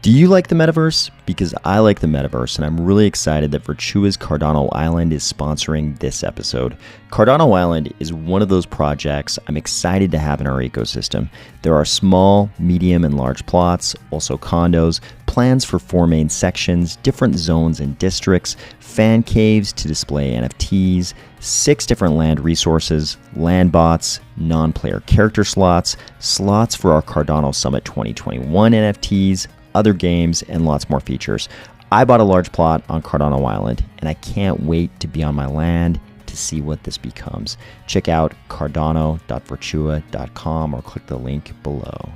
Do you like the metaverse? Because I like the metaverse, and I'm really excited that Virtua's Cardano Island is sponsoring this episode. Cardano Island is one of those projects I'm excited to have in our ecosystem. There are small, medium, and large plots, also condos, plans for 4 main sections, different zones and districts, fan caves to display NFTs, 6 different land resources, land bots, non-player character slots, slots for our Cardano Summit 2021 NFTs, other games, and lots more features. I bought a large plot on Cardano Island, and I can't wait to be on my land to see what this becomes. Check out cardano.virtua.com or click the link below.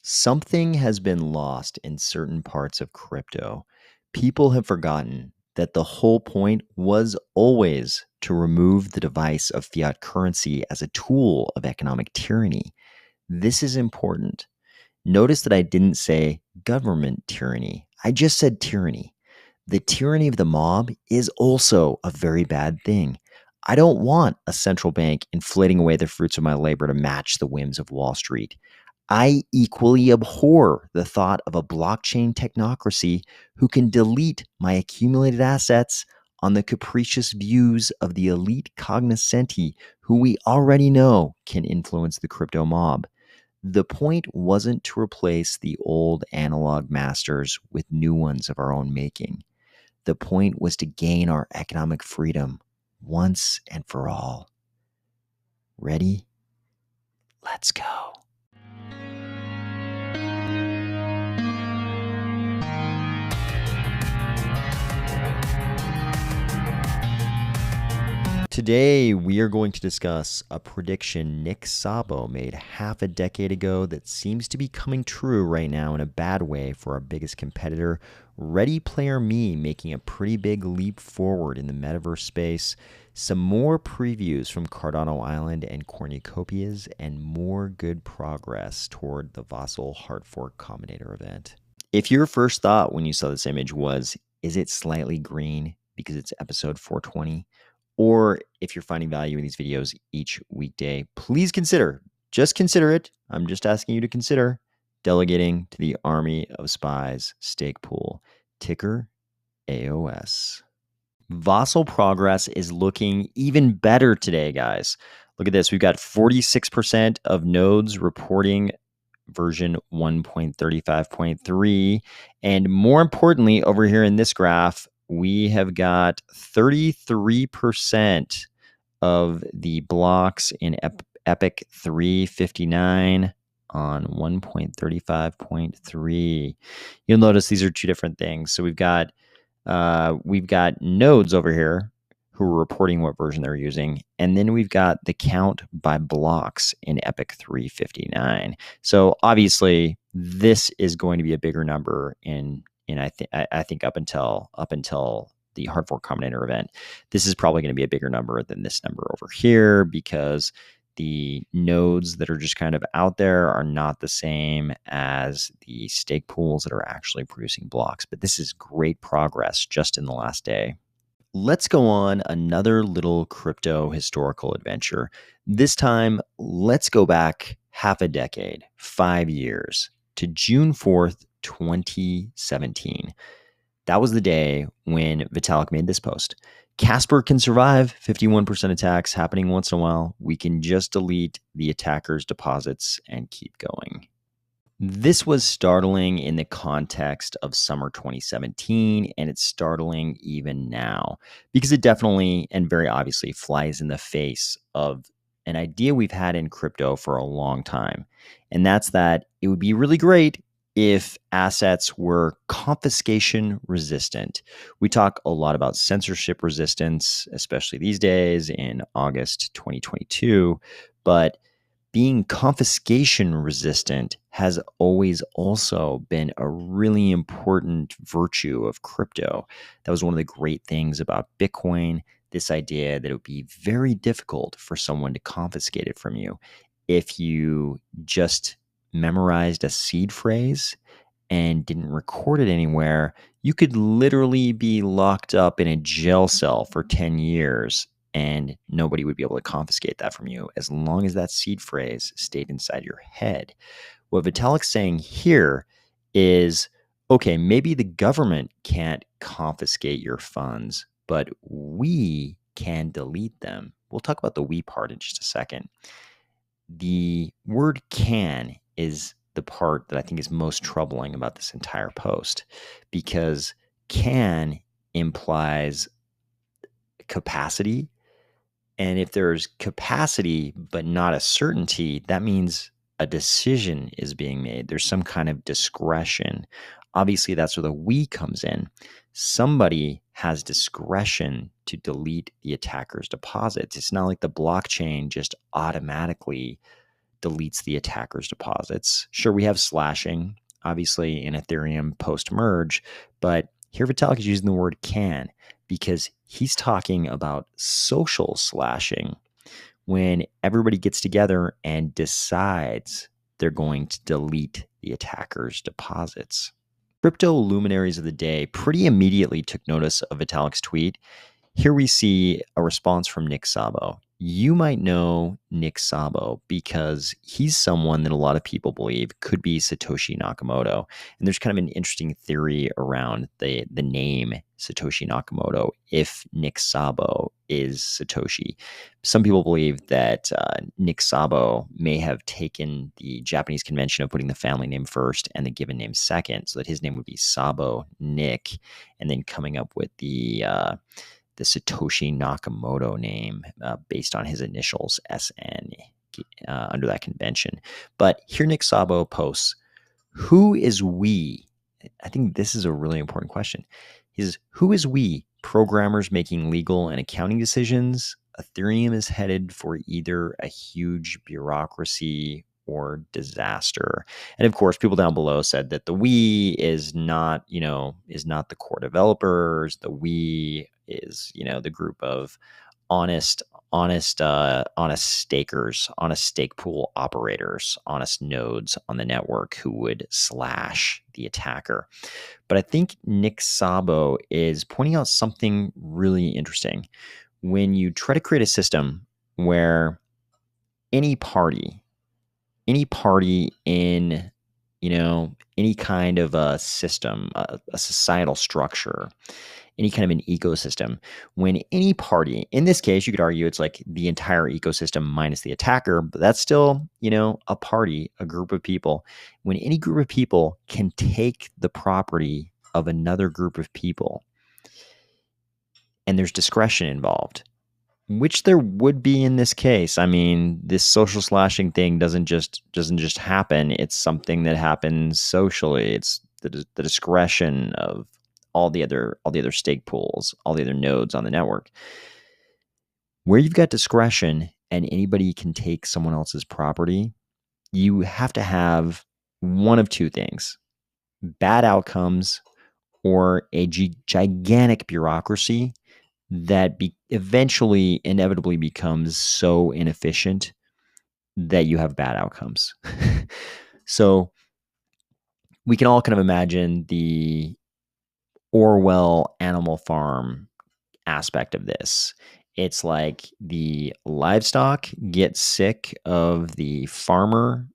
Something has been lost in certain parts of crypto. People have forgotten that the whole point was always to remove the device of fiat currency as a tool of economic tyranny. This is important. Notice that I didn't say government tyranny. I just said tyranny. The tyranny of the mob is also a very bad thing. I don't want a central bank inflating away the fruits of my labor to match the whims of Wall Street. I equally abhor the thought of a blockchain technocracy who can delete my accumulated assets on the capricious views of the elite cognoscenti who we already know can influence the crypto mob. The point wasn't to replace the old analog masters with new ones of our own making. The point was to gain our economic freedom once and for all. Ready? Let's go. Today, we are going to discuss a prediction Nick Szabo made half a decade ago that seems to be coming true right now in a bad way for our biggest competitor, ReadyPlayerMe, making a pretty big leap forward in the metaverse space, some more previews from Cardano Island and Cornucopias, and more good progress toward the Vasil Hard Fork Combinator event. If your first thought when you saw this image was, is it slightly green because it's episode 420? Or if you're finding value in these videos each weekday, please just consider it. I'm just asking you to consider delegating to the Army of Spies stake pool, ticker AOS. Vasil Progress is looking even better today, guys. Look at this. We've got 46% of nodes reporting version 1.35.3. And more importantly, over here in this graph, we have got 33% of the blocks in Epic 359 on 1.35.3. You'll notice these are two different things. So we've got nodes over here who are reporting what version they're using, and then we've got the count by blocks in Epic 359. So obviously, this is going to be a bigger number in I think up until the Hard Fork Combinator event. This is probably going to be a bigger number than this number over here because the nodes that are just kind of out there are not the same as the stake pools that are actually producing blocks. But this is great progress just in the last day. Let's go on another little crypto historical adventure. This time, let's go back half a decade, 5 years, to June 4th, 2017. That was the day when Vitalik made this post. Casper can survive 51% attacks happening once in a while. We can just delete the attacker's deposits and keep going. This was startling in the context of summer 2017, and it's startling even now because it definitely and very obviously flies in the face of an idea we've had in crypto for a long time. And that's that it would be really great if assets were confiscation resistant. We talk a lot about censorship resistance, especially these days in August 2022, but being confiscation resistant has always also been a really important virtue of crypto. That was one of the great things about Bitcoin, this idea that it would be very difficult for someone to confiscate it from you if you just memorized a seed phrase and didn't record it anywhere. You could literally be locked up in a jail cell for 10 years and nobody would be able to confiscate that from you as long as that seed phrase stayed inside your head. What Vitalik's saying here is, okay, maybe the government can't confiscate your funds, but we can delete them. We'll talk about the we part in just a second. The word can is the part that I think is most troubling about this entire post, because can implies capacity. And if there's capacity but not a certainty, that means a decision is being made. There's some kind of discretion. Obviously, that's where the we comes in. Somebody has discretion to delete the attacker's deposits. It's not like the blockchain just automatically deletes the attacker's deposits. Sure, we have slashing, obviously, in Ethereum post-merge, but here Vitalik is using the word can because he's talking about social slashing, when everybody gets together and decides they're going to delete the attacker's deposits. Crypto luminaries of the day pretty immediately took notice of Vitalik's tweet. Here we see a response from Nick Szabo. You might know Nick Szabo because he's someone that a lot of people believe could be Satoshi Nakamoto. And there's kind of an interesting theory around the name Satoshi Nakamoto, if Nick Szabo is Satoshi. Some people believe that Nick Szabo may have taken the Japanese convention of putting the family name first and the given name second, so that his name would be Szabo Nick, and then coming up with the Satoshi Nakamoto name based on his initials, SN, under that convention. But here Nick Szabo posts, who is we? I think this is a really important question. He says, who is we? Programmers making legal and accounting decisions? Ethereum is headed for either a huge bureaucracy or disaster. And of course, people down below said that the we is not, is not the core developers. The we is, the group of honest stakers, honest stake pool operators, honest nodes on the network who would slash the attacker. But I think Nick Szabo is pointing out something really interesting. When you try to create a system where any party in, any kind of a system, a societal structure, any kind of an ecosystem, when any party, in this case, you could argue it's like the entire ecosystem minus the attacker, but that's still, a party, a group of people. When any group of people can take the property of another group of people, and there's discretion involved, which there would be in this case. I mean, this social slashing thing doesn't just happen. It's something that happens socially. It's the discretion of all the other stake pools, all the other nodes on the network. Where you've got discretion and anybody can take someone else's property, you have to have one of two things: bad outcomes or a gigantic bureaucracy that eventually inevitably becomes so inefficient that you have bad outcomes. So we can all kind of imagine the Orwell Animal Farm aspect of this. It's like the livestock get sick of the farmer,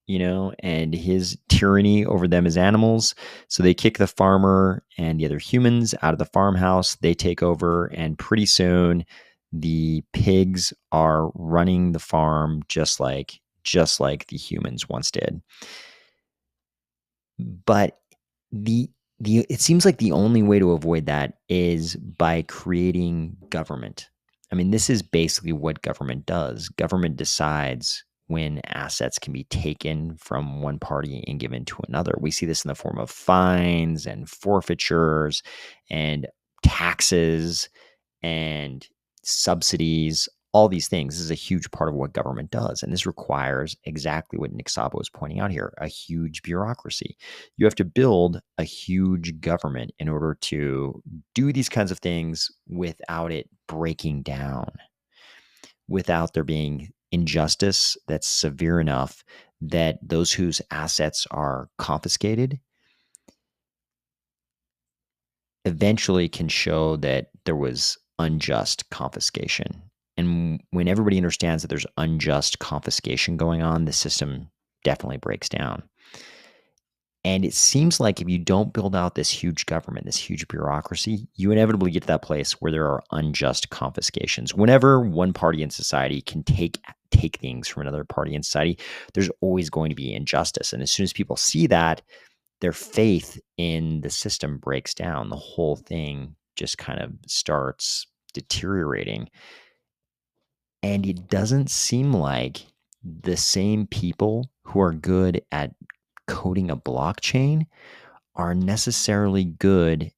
and his tyranny over them as animals. So they kick the farmer and the other humans out of the farmhouse. They take over, and pretty soon the pigs are running the farm just like the humans once did. But it seems like the only way to avoid that is by creating government. I mean, this is basically what government does. Government decides when assets can be taken from one party and given to another. We see this in the form of fines and forfeitures and taxes and subsidies, all these things. This is a huge part of what government does. And this requires exactly what Nick Szabo is pointing out here, a huge bureaucracy. You have to build a huge government in order to do these kinds of things without it breaking down, without there being injustice that's severe enough that those whose assets are confiscated eventually can show that there was unjust confiscation. And when everybody understands that there's unjust confiscation going on, the system definitely breaks down. And it seems like if you don't build out this huge government, this huge bureaucracy, you inevitably get to that place where there are unjust confiscations. Whenever one party in society can take things from another party in society, there's always going to be injustice. And as soon as people see that, their faith in the system breaks down. The whole thing just kind of starts deteriorating. And it doesn't seem like the same people who are good at coding a blockchain are necessarily good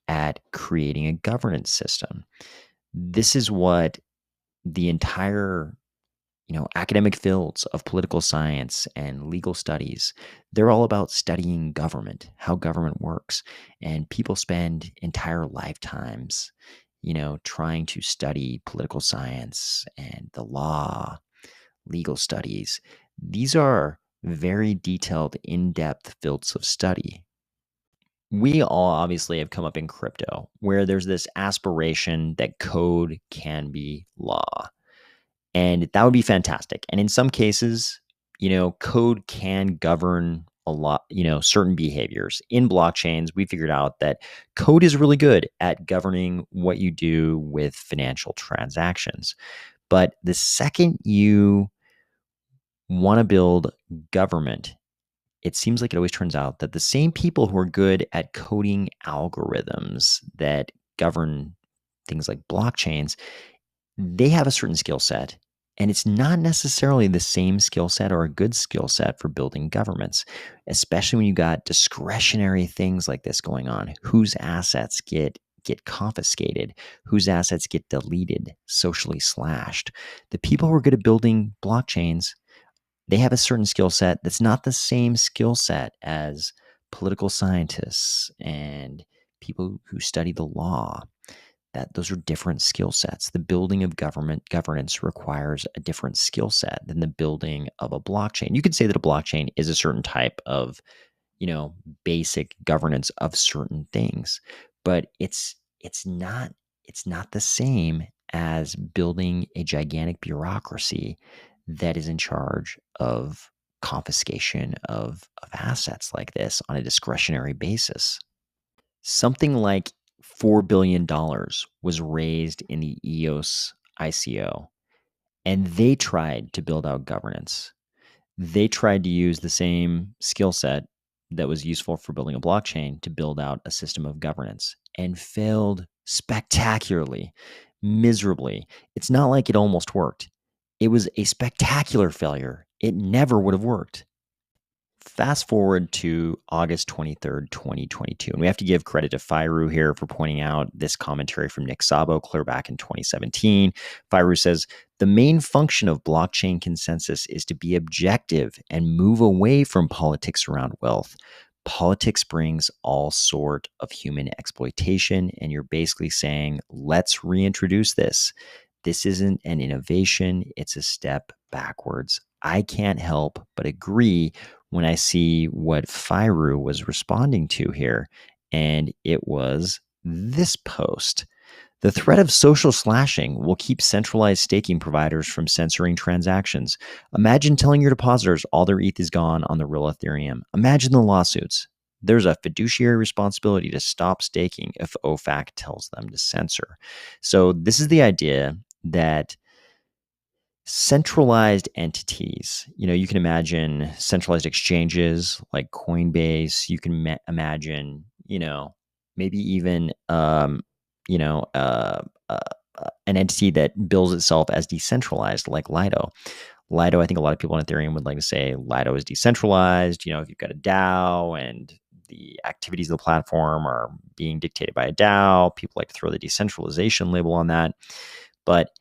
at creating a governance system. This is what the entire academic fields of political science and legal studies, they're all about studying government, how government works. And people spend entire lifetimes, trying to study political science and the law, legal studies. These are very detailed, in-depth fields of study. We all obviously have come up in crypto where there's this aspiration that code can be law. And that would be fantastic. And in some cases, code can govern a lot, certain behaviors. In blockchains, we figured out that code is really good at governing what you do with financial transactions. But the second you want to build government, it seems like it always turns out that the same people who are good at coding algorithms that govern things like blockchains, they have a certain skill set. And it's not necessarily the same skill set or a good skill set for building governments, especially when you got discretionary things like this going on. Whose assets get confiscated, whose assets get deleted, socially slashed. The people who are good at building blockchains, they have a certain skill set that's not the same skill set as political scientists and people who study the law. That those are different skill sets. The building of government governance requires a different skill set than the building of a blockchain. You could say that a blockchain is a certain type of, basic governance of certain things, but it's not the same as building a gigantic bureaucracy that is in charge of confiscation of assets like this on a discretionary basis. Something like $4 billion was raised in the EOS ICO, and they tried to build out governance. They tried to use the same skill set that was useful for building a blockchain to build out a system of governance and failed spectacularly, miserably. It's not like it almost worked. It was a spectacular failure. It never would have worked. Fast forward to August 23rd, 2022. And we have to give credit to Firu here for pointing out this commentary from Nick Szabo clear back in 2017. Firu says, the main function of blockchain consensus is to be objective and move away from politics around wealth. Politics brings all sort of human exploitation, and you're basically saying, let's reintroduce this. This isn't an innovation, it's a step backwards. I can't help but agree when I see what Firu was responding to here, and it was this post. The threat of social slashing will keep centralized staking providers from censoring transactions. Imagine telling your depositors all their ETH is gone on the real Ethereum. Imagine the lawsuits. There's a fiduciary responsibility to stop staking if OFAC tells them to censor. So this is the idea that centralized entities, you can imagine centralized exchanges like Coinbase. You can imagine, maybe even, you know, uh, uh, an entity that bills itself as decentralized like Lido. Lido, I think a lot of people on Ethereum would like to say Lido is decentralized. If you've got a DAO and the activities of the platform are being dictated by a DAO, people like to throw the decentralization label on that. But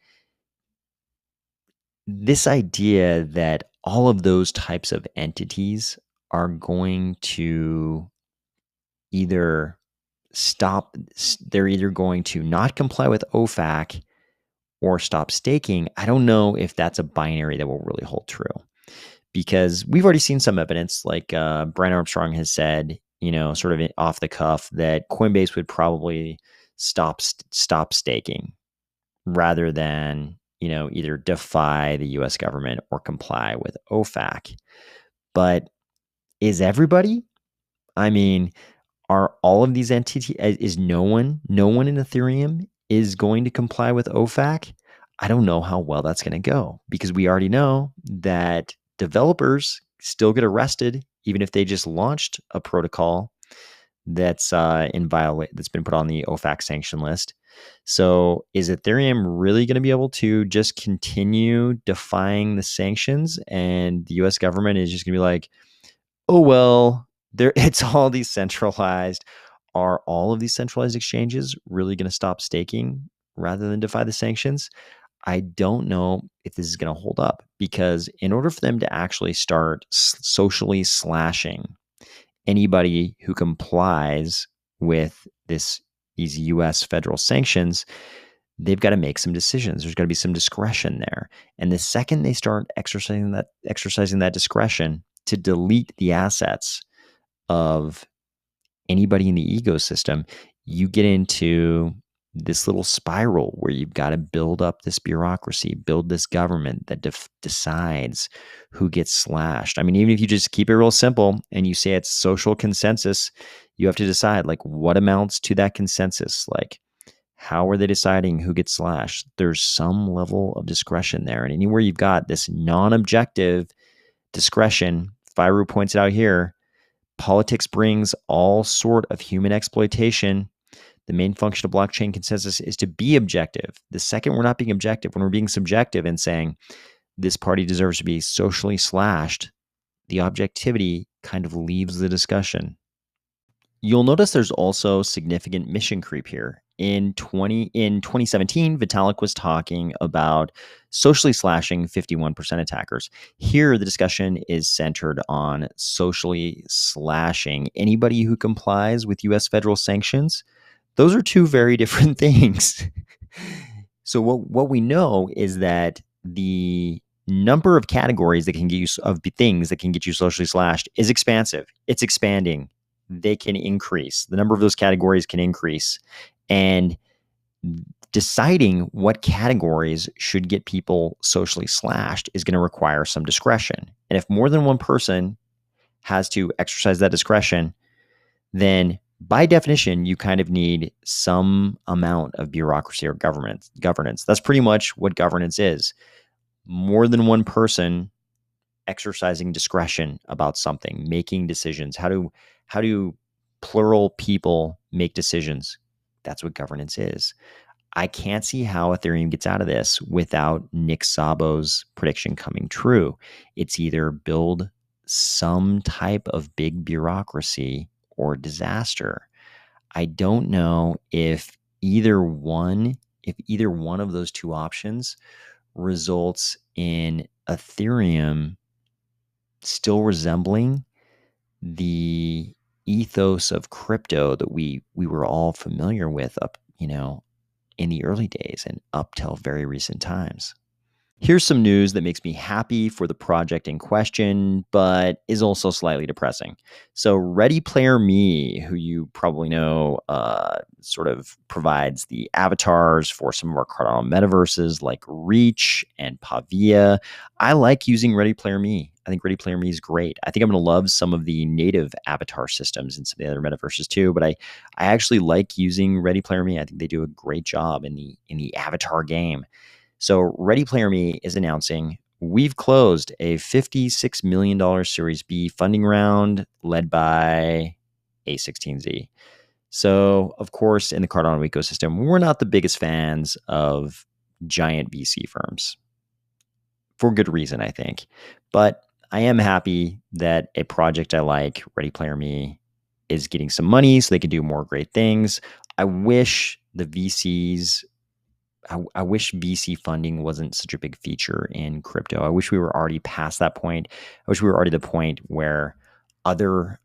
this idea that all of those types of entities are going to either they're either going to not comply with OFAC or stop staking. I don't know if that's a binary that will really hold true, because we've already seen some evidence, like Brian Armstrong has said, sort of off the cuff, that Coinbase would probably stop staking rather than, either defy the US government or comply with OFAC. But is everybody? I mean, are all of these entities, is no one in Ethereum is going to comply with OFAC? I don't know how well that's going to go, because we already know that developers still get arrested even if they just launched a protocol that's that's been put on the OFAC sanction list. So is Ethereum really going to be able to just continue defying the sanctions, and the US government is just going to be like, oh well, there it's all decentralized? Are all of these centralized exchanges really going to stop staking rather than defy the sanctions? I don't know if this is going to hold up, because in order for them to actually start socially slashing anybody who complies with these US federal sanctions, they've got to make some decisions. There's got to be some discretion there. And the second they start exercising that discretion to delete the assets of anybody in the ecosystem, you get into this little spiral where you've got to build up this bureaucracy, build this government that decides who gets slashed. I mean, even if you just keep it real simple and you say it's social consensus, you have to decide, like, what amounts to that consensus? Like, how are they deciding who gets slashed? There's some level of discretion there. And anywhere you've got this non-objective discretion, Firu points it out here, politics brings all sort of human exploitation. The main function of blockchain consensus is to be objective. The second we're not being objective, when we're being subjective and saying this party deserves to be socially slashed, the objectivity kind of leaves the discussion. You'll notice there's also significant mission creep here. In 2017, Vitalik was talking about socially slashing 51% attackers. Here, the discussion is centered on socially slashing anybody who complies with US federal sanctions. Those are two very different things. So what we know is that the number of categories that can get you of things that can get you socially slashed is expansive. It's expanding. They can increase. The number of those categories can increase. And deciding what categories should get people socially slashed is going to require some discretion. And if more than one person has to exercise that discretion, then by definition, you kind of need some amount of bureaucracy or governance. That's pretty much what governance is. More than one person exercising discretion about something, making decisions. How do plural people make decisions? That's what governance is. I can't see how Ethereum gets out of this without Nick Szabo's prediction coming true. It's either build some type of big bureaucracy or disaster. I don't know if either one of those two options results in Ethereum still resembling the ethos of crypto that we were all familiar with up, in the early days and up till very recent times. Here's some news that makes me happy for the project in question, but is also slightly depressing. So ReadyPlayerMe, who you probably know, sort of provides the avatars for some of our Cardano metaverses like Reach and Pavia. I like using ReadyPlayerMe. I think ReadyPlayerMe is great. I think I'm going to love some of the native avatar systems in some of the other metaverses too, but I actually like using ReadyPlayerMe. I think they do a great job in the avatar game. So ReadyPlayerMe is announcing we've closed a $56 million Series B funding round led by A16Z. So, of course, in the Cardano ecosystem, we're not the biggest fans of giant VC firms, for good reason, I think. But I am happy that a project I like, ReadyPlayerMe, is getting some money so they can do more great things. I wish I wish VC funding wasn't such a big feature in crypto. I wish we were already past that point. I wish we were already at the point where other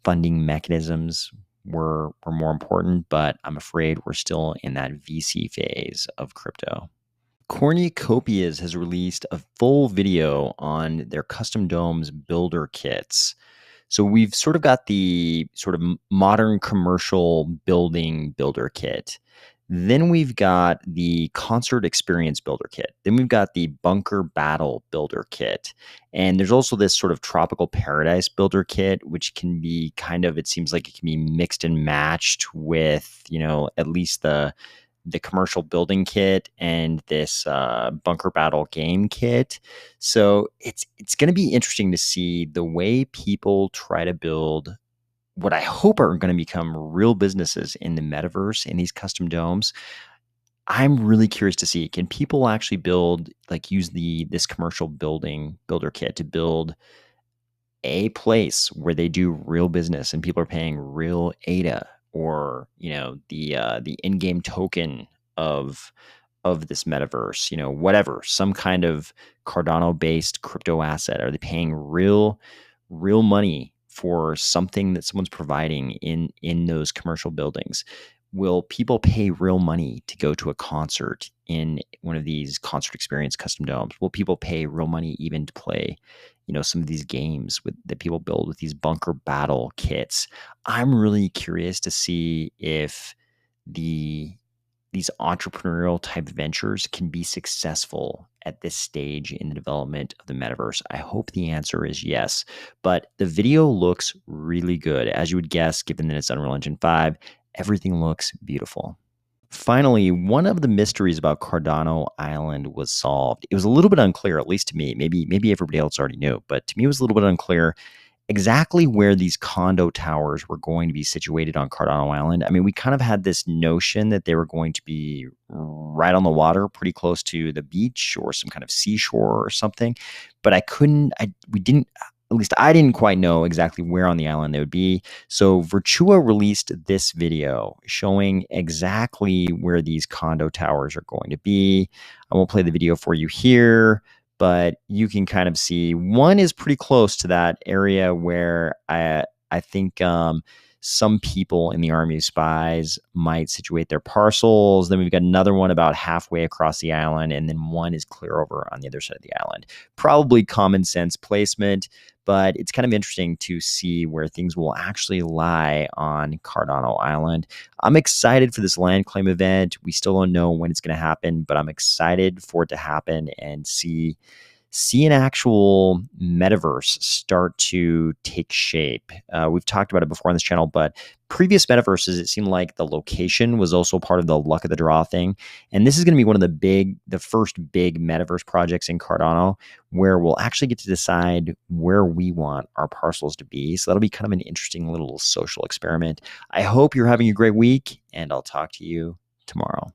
funding mechanisms were more important, but I'm afraid we're still in that VC phase of crypto. Cornucopias has released a full video on their custom domes builder kits. So we've sort of got the sort of modern commercial builder kit. Then we've got the Concert Experience Builder Kit. Then we've got the Bunker Battle Builder Kit. And there's also this sort of Tropical Paradise Builder Kit, which can be kind of, it seems like it can be mixed and matched with, at least the commercial building kit and this bunker battle game kit. So it's going to be interesting to see the way people try to build what I hope are going to become real businesses in the metaverse in these custom domes. I'm really curious to see, can people actually build, like use this commercial builder kit to build a place where they do real business and people are paying real ADA, or the in-game token of this metaverse, whatever, some kind of Cardano based crypto asset. Are they paying real money for something that someone's providing in those commercial buildings? Will people pay real money to go to a concert in one of these concert experience custom domes? Will people pay real money even to play, some of these games that people build with these bunker battle kits? I'm really curious to see if these entrepreneurial type ventures can be successful at this stage in the development of the metaverse. I hope the answer is yes, but the video looks really good. As you would guess, given that it's Unreal Engine 5, everything looks beautiful. Finally, one of the mysteries about Cardano Island was solved. It was a little bit unclear, at least to me. Maybe everybody else already knew, but to me it was a little bit unclear exactly where these condo towers were going to be situated on Cardano Island. I mean, we kind of had this notion that they were going to be right on the water, pretty close to the beach or some kind of seashore or something, but we didn't, at least I didn't quite know exactly where on the island they would be. So Virtua released this video showing exactly where these condo towers are going to be. I won't play the video for you here, but you can kind of see one is pretty close to that area where I think some people in the Army of Spies might situate their parcels. Then we've got another one about halfway across the island, and then one is clear over on the other side of the island. Probably common sense placement, but it's kind of interesting to see where things will actually lie on Cardano Island. I'm excited for this land claim event. We still don't know when it's going to happen, but I'm excited for it to happen and see an actual metaverse start to take shape. We've talked about it before on this channel, but previous metaverses, it seemed like the location was also part of the luck of the draw thing. And this is going to be one of the first big metaverse projects in Cardano where we'll actually get to decide where we want our parcels to be. So that'll be kind of an interesting little social experiment. I hope you're having a great week, and I'll talk to you tomorrow.